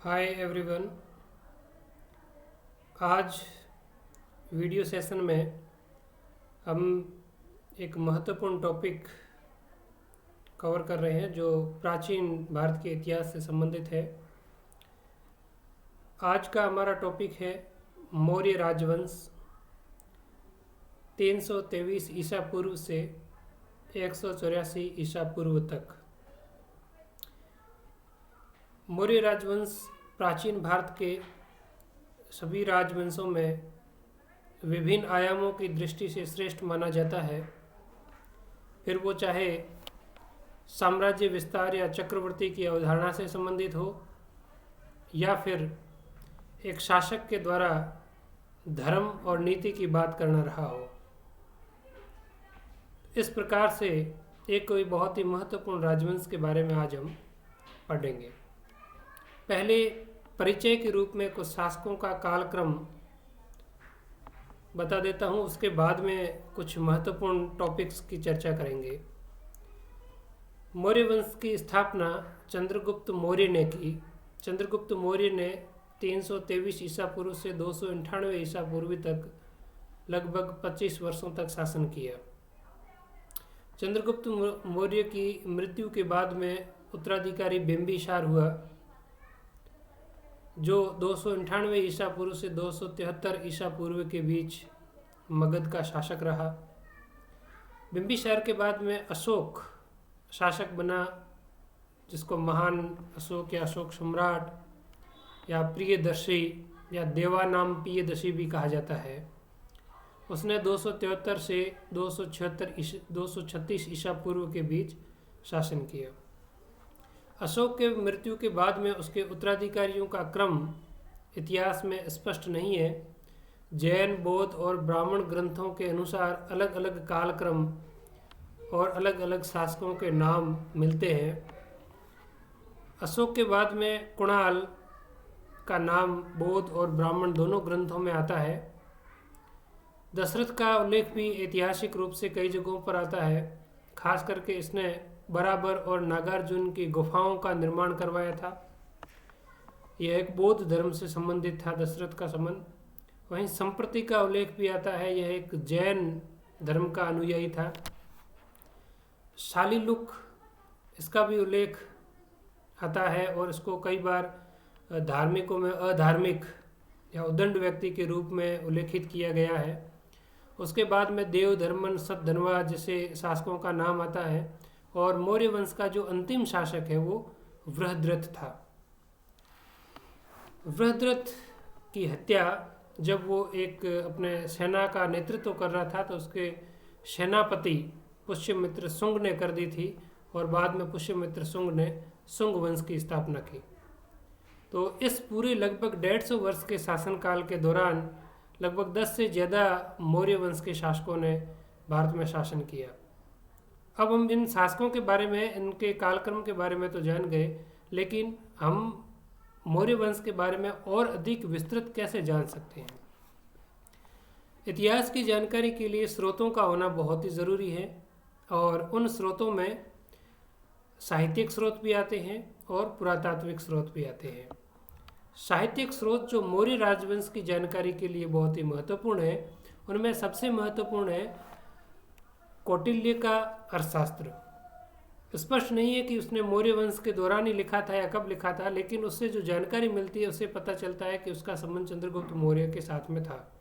Hi everyone. आज video session में हम एक महत्वपूर्ण टॉपिक कवर कर रहे हैं जो प्राचीन भारत के इतिहास से संबंधित है। आज का हमारा टॉपिक है मौर्य राजवंश 323 ईसा पूर्व से 184 ईसा पूर्व तक। मौर्य राजवंश प्राचीन भारत के सभी राजवंशों में विभिन्न आयामों की दृष्टि से श्रेष्ठ माना जाता है। फिर वो चाहे साम्राज्य विस्तार या चक्रवर्ती की अवधारणा से संबंधित हो या फिर एक शासक के द्वारा धर्म और नीति की बात करना रहा हो। इस प्रकार से एक कोई बहुत ही महत्वपूर्ण राजवंश के बारे में आज हम पढ़ेंगे। पहले परिचय के रूप में कुछ शासकों का कालक्रम बता देता हूँ, उसके बाद में कुछ महत्वपूर्ण टॉपिक्स की चर्चा करेंगे। मौर्य वंश की स्थापना चंद्रगुप्त मौर्य ने की। चंद्रगुप्त मौर्य ने 323 ईसा पूर्व से 298 ईसा पूर्व तक लगभग 25 वर्षों तक शासन किया। चंद्रगुप्त मौर्य की मृत्यु के बाद में उत्तराधिकारी बिंबिसार हुआ, जो 298 ईसा पूर्व से 273 ईसा पूर्व के बीच मगध का शासक रहा। बिंबिसार के बाद में अशोक शासक बना, जिसको महान अशोक या अशोक सम्राट या प्रियदर्शी या देवानाम प्रियदर्शी भी कहा जाता है। उसने 273 से 236 ईसा पूर्व के बीच शासन किया। अशोक के मृत्यु के बाद में उसके उत्तराधिकारियों का क्रम इतिहास में स्पष्ट नहीं है। जैन, बौद्ध और ब्राह्मण ग्रंथों के अनुसार अलग अलग कालक्रम और अलग अलग शासकों के नाम मिलते हैं। अशोक के बाद में कुणाल का नाम बौद्ध और ब्राह्मण दोनों ग्रंथों में आता है। दशरथ का उल्लेख भी ऐतिहासिक रूप से कई जगहों पर आता है। खास करके इसने बराबर और नागार्जुन की गुफाओं का निर्माण करवाया था। यह एक बौद्ध धर्म से संबंधित था, दशरथ का संबंध। वहीं संप्रति का उल्लेख भी आता है, यह एक जैन धर्म का अनुयायी था। शालीलुक, इसका भी उल्लेख आता है और इसको कई बार धार्मिकों में अधार्मिक या उदंड व्यक्ति के रूप में उल्लेखित किया गया है। उसके बाद में देव धर्मन सतधनवा जैसे शासकों का नाम आता है और मौर्य वंश का जो अंतिम शासक है वो वृहद्रथ था। वृहद्रथ की हत्या जब वो एक अपने सेना का नेतृत्व कर रहा था तो उसके सेनापति पुष्यमित्र शुंग ने कर दी थी और बाद में पुष्यमित्र शुंग ने शुंग वंश की स्थापना की। तो इस पूरे लगभग 150 वर्ष के शासनकाल के दौरान लगभग 10 से ज़्यादा मौर्य वंश के शासकों ने भारत में शासन किया। अब हम इन शासकों के बारे में, इनके कालक्रम के बारे में तो जान गए, लेकिन हम मौर्य वंश के बारे में और अधिक विस्तृत कैसे जान सकते हैं। इतिहास की जानकारी के लिए स्रोतों का होना बहुत ही ज़रूरी है और उन स्रोतों में साहित्यिक स्रोत भी आते हैं और पुरातात्विक स्रोत भी आते हैं। साहित्यिक स्रोत जो मौर्य राजवंश की जानकारी के लिए बहुत ही महत्वपूर्ण है, उनमें सबसे महत्वपूर्ण है कौटिल्य का अर्थशास्त्र। स्पष्ट नहीं है कि उसने मौर्य वंश के दौरान ही लिखा था या कब लिखा था, लेकिन उससे जो जानकारी मिलती है उससे पता चलता है कि उसका संबंध चंद्रगुप्त मौर्य के साथ में था।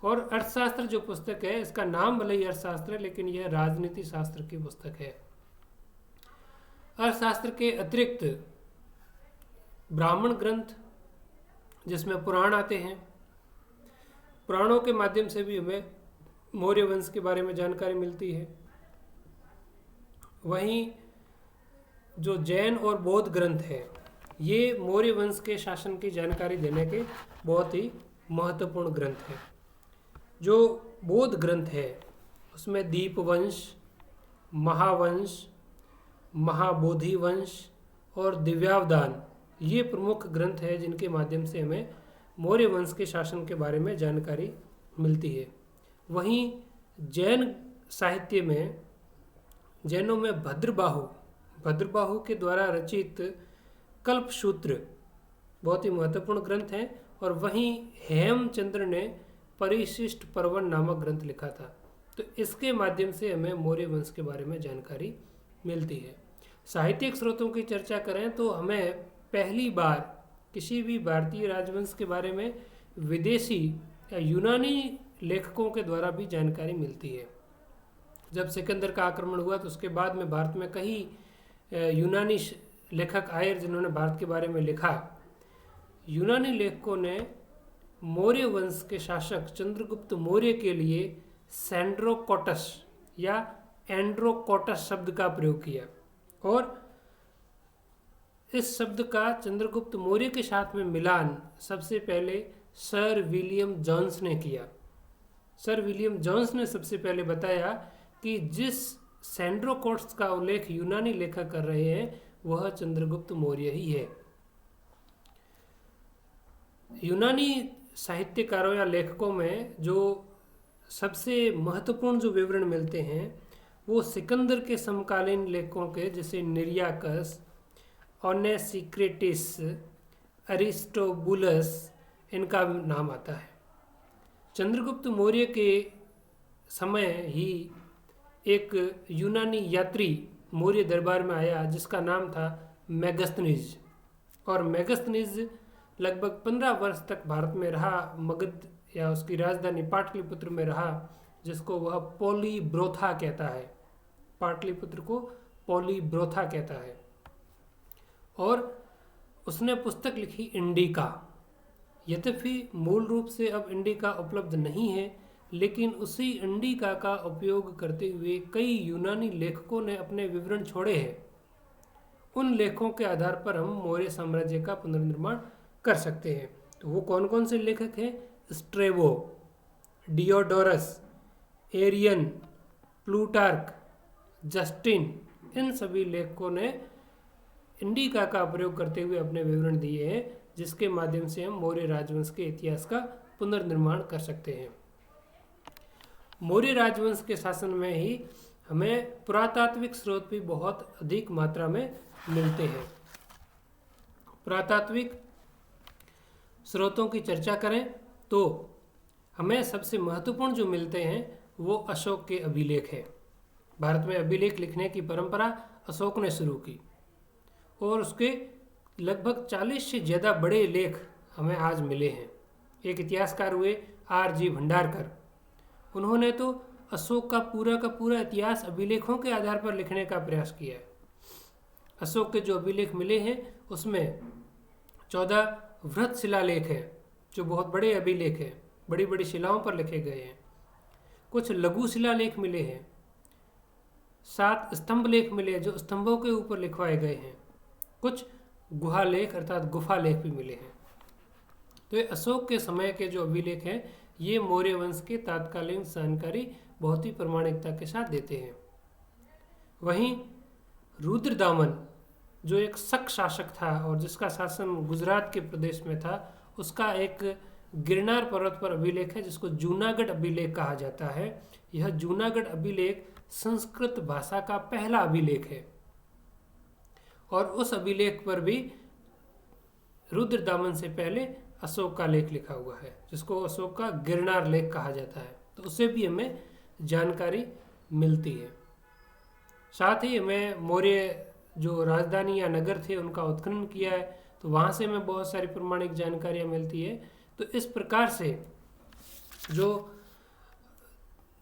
और अर्थशास्त्र जो पुस्तक है, इसका नाम भले ही अर्थशास्त्र है लेकिन यह राजनीति शास्त्र की पुस्तक है। अर्थशास्त्र के अतिरिक्त ब्राह्मण ग्रंथ जिसमें पुराण आते हैं, पुराणों के माध्यम से भी हमें मौर्य वंश के बारे में जानकारी मिलती है। वहीं जो जैन और बौद्ध ग्रंथ है, ये मौर्य वंश के शासन की जानकारी देने के बहुत ही महत्वपूर्ण ग्रंथ हैं। जो बौद्ध ग्रंथ है उसमें दीपवंश, महावंश, महाबोधि वंश और दिव्यावदान, ये प्रमुख ग्रंथ हैं जिनके माध्यम से हमें मौर्य वंश के शासन के बारे में जानकारी मिलती है। वहीं जैन साहित्य में, जैनों में भद्रबाहु के द्वारा रचित कल्पसूत्र बहुत ही महत्वपूर्ण ग्रंथ हैं। और वहीं हेमचंद्र ने परिशिष्ट पर्वन नामक ग्रंथ लिखा था। तो इसके माध्यम से हमें मौर्य वंश के बारे में जानकारी मिलती है। साहित्यिक स्रोतों की चर्चा करें तो हमें पहली बार किसी भी भारतीय राजवंश के बारे में विदेशी या यूनानी लेखकों के द्वारा भी जानकारी मिलती है। जब सिकंदर का आक्रमण हुआ तो उसके बाद में भारत में कई यूनानी लेखक आए जिन्होंने भारत के बारे में लिखा। यूनानी लेखकों ने मौर्य वंश के शासक चंद्रगुप्त मौर्य के लिए सैंड्रोकोटस या एंड्रोकोटस शब्द का प्रयोग किया और इस शब्द का चंद्रगुप्त मौर्य के साथ में मिलान सबसे पहले सर विलियम जोन्स ने किया। सर विलियम जोन्स ने सबसे पहले बताया कि जिस सैंड्रोकोटस का उल्लेख यूनानी लेखक कर रहे हैं वह चंद्रगुप्त मौर्य ही है। यूनानी साहित्यकारों या लेखकों में जो सबसे महत्वपूर्ण जो विवरण मिलते हैं वो सिकंदर के समकालीन लेखकों के, जैसे निरियाकस, ओनेसिक्रेटिस, अरिस्टोबुलस, इनका नाम आता है। चंद्रगुप्त मौर्य के समय ही एक यूनानी यात्री मौर्य दरबार में आया जिसका नाम था मेगस्थनीज, और मेगस्थनीज लगभग 15 वर्ष तक भारत में रहा, मगध या उसकी राजधानी पाटलिपुत्र में रहा, जिसको वह पोलीब्रोथा कहता है। पाटलिपुत्र को पोलीब्रोथा कहता है। और उसने पुस्तक लिखी इंडिका। यद्यपि मूल रूप से अब इंडिका उपलब्ध नहीं है, लेकिन उसी इंडिका का उपयोग करते हुए कई यूनानी लेखकों ने अपने विवरण छोड़े हैं। उन लेखों के आधार पर हम मौर्य साम्राज्य का पुनर्निर्माण कर सकते हैं। तो वो कौन कौन से लेखक हैं? Strabo, Diodorus, Arrian, Plutarch, Justin, इन सभी लेखकों ने इंडिका का प्रयोग करते हुए अपने विवरण दिए हैं, जिसके माध्यम से हम मौर्य राजवंश के इतिहास का पुनर्निर्माण कर सकते हैं। मौर्य राजवंश के शासन में ही हमें पुरातात्विक स्रोत भी बहुत अधिक मात्रा में मिलते हैं। पुरातात्विक स्रोतों की चर्चा करें तो हमें सबसे महत्वपूर्ण जो मिलते हैं वो अशोक के अभिलेख हैं। भारत में अभिलेख लिखने की परंपरा अशोक ने शुरू की और उसके लगभग 40 से ज़्यादा बड़े लेख हमें आज मिले हैं। एक इतिहासकार हुए R.G. भंडारकर। उन्होंने तो अशोक का पूरा इतिहास अभिलेखों के आधार पर लिखने का प्रयास किया है। अशोक के जो अभिलेख मिले हैं उसमें 14 वृहत शिलालेख हैं जो बहुत बड़े अभिलेख हैं, बड़ी बड़ी शिलाओं पर लिखे गए हैं। कुछ लघु शिलालेख मिले हैं, 7 स्तंभ लेख मिले जो स्तंभों के ऊपर लिखवाए गए हैं। कुछ गुहा लेख अर्थात गुफा लेख भी मिले हैं। तो ये अशोक के समय के जो अभिलेख हैं ये मौर्य वंश के तात्कालीन जानकारी बहुत ही प्रामाणिकता के साथ देते हैं। वहीं रुद्रदामन जो एक शक शासक था और जिसका शासन गुजरात के प्रदेश में था, उसका एक गिरनार पर्वत पर अभिलेख है जिसको जूनागढ़ अभिलेख कहा जाता है। यह जूनागढ़ अभिलेख संस्कृत भाषा का पहला अभिलेख है और उस अभिलेख पर भी रुद्रदामन से पहले अशोक का लेख लिखा हुआ है जिसको अशोक का गिरनार लेख कहा जाता है। तो उससे भी हमें जानकारी मिलती है। साथ ही हमें मौर्य जो राजधानी या नगर थे उनका उत्खनन किया है, तो वहाँ से हमें बहुत सारी प्रमाणिक जानकारियाँ मिलती है। तो इस प्रकार से जो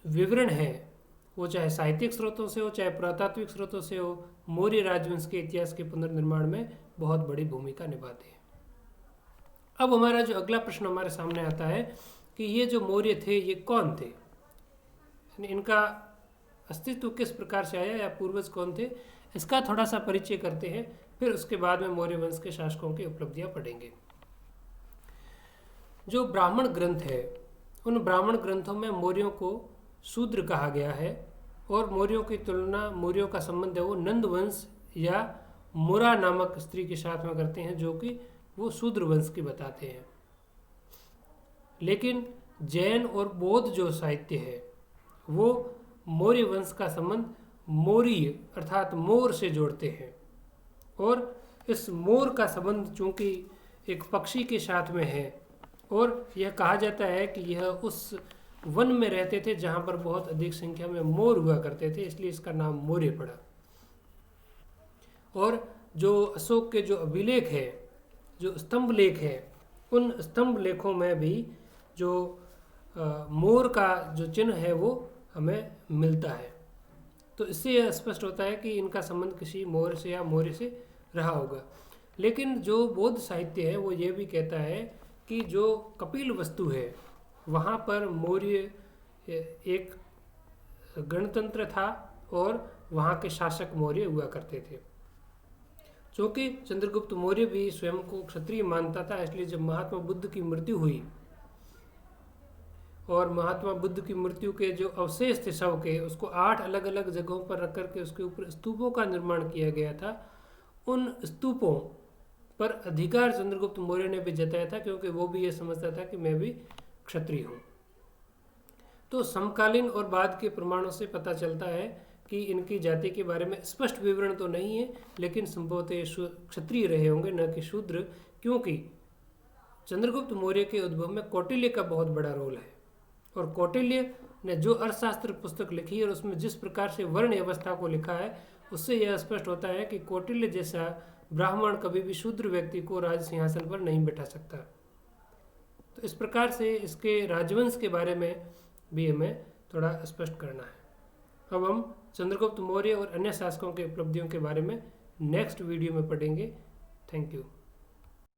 विवरण है वो चाहे साहित्यिक स्रोतों से हो चाहे पुरातात्विक स्रोतों से हो, मौर्य राजवंश के इतिहास के पुनर्निर्माण में बहुत बड़ी भूमिका निभाते हैं। अब हमारा जो अगला प्रश्न हमारे सामने आता है कि ये जो मौर्य थे ये कौन थे, इनका अस्तित्व किस प्रकार से आया या पूर्वज कौन थे, इसका थोड़ा सा परिचय करते हैं। फिर उसके बाद में मौर्य वंश के शासकों की उपलब्धियां पढ़ेंगे। जो ब्राह्मण ग्रंथ है उन ब्राह्मण ग्रंथों में मौर्यों को शूद्र कहा गया है और मौर्यों की तुलना, मौर्यों का संबंध है वो नंद वंश या मुरा नामक स्त्री के साथ में करते हैं जो कि वो शूद्र वंश की बताते हैं। लेकिन जैन और बौद्ध जो साहित्य है वो मौर्य वंश का संबंध मौर्य अर्थात मोर से जोड़ते हैं और इस मोर का संबंध चूंकि एक पक्षी के साथ में है, और यह कहा जाता है कि यह उस वन में रहते थे जहाँ पर बहुत अधिक संख्या में मोर हुआ करते थे, इसलिए इसका नाम मौर्य पड़ा। और जो अशोक के जो अभिलेख है, जो स्तंभ लेख है, उन स्तंभ लेखों में भी जो मोर का जो चिन्ह है वो हमें मिलता है। तो इससे यह स्पष्ट होता है कि इनका संबंध किसी मोर से या मौर्य से रहा होगा। लेकिन जो बौद्ध साहित्य है वो ये भी कहता है कि जो कपिल वस्तु है वहाँ पर मौर्य एक गणतंत्र था और वहाँ के शासक मौर्य हुआ करते थे। चूँकि चंद्रगुप्त मौर्य भी स्वयं को क्षत्रिय मानता था, इसलिए जब महात्मा बुद्ध की मृत्यु हुई और महात्मा बुद्ध की मृत्यु के जो अवशेष थे शव के, उसको 8 अलग अलग जगहों पर रख करके उसके ऊपर स्तूपों का निर्माण किया गया था। उन स्तूपों पर अधिकार चंद्रगुप्त मौर्य ने भी जताया था, क्योंकि वो भी ये समझता था कि मैं भी क्षत्रिय हूँ। तो समकालीन और बाद के प्रमाणों से पता चलता है कि इनकी जाति के बारे में स्पष्ट विवरण तो नहीं है, लेकिन संभवतः क्षत्रिय रहे होंगे, न कि शूद्र, क्योंकि चंद्रगुप्त मौर्य के उद्भव में कौटिल्य का बहुत बड़ा रोल है। और कौटिल्य ने जो अर्थशास्त्र पुस्तक लिखी है और उसमें जिस प्रकार से वर्ण व्यवस्था को लिखा है, उससे यह स्पष्ट होता है कि कौटिल्य जैसा ब्राह्मण कभी भी शूद्र व्यक्ति को राज सिंहासन पर नहीं बैठा सकता। तो इस प्रकार से इसके राजवंश के बारे में भी हमें थोड़ा स्पष्ट करना है। अब हम चंद्रगुप्त मौर्य और अन्य शासकों के उपलब्धियों के बारे में नेक्स्ट वीडियो में पढ़ेंगे। Thank you.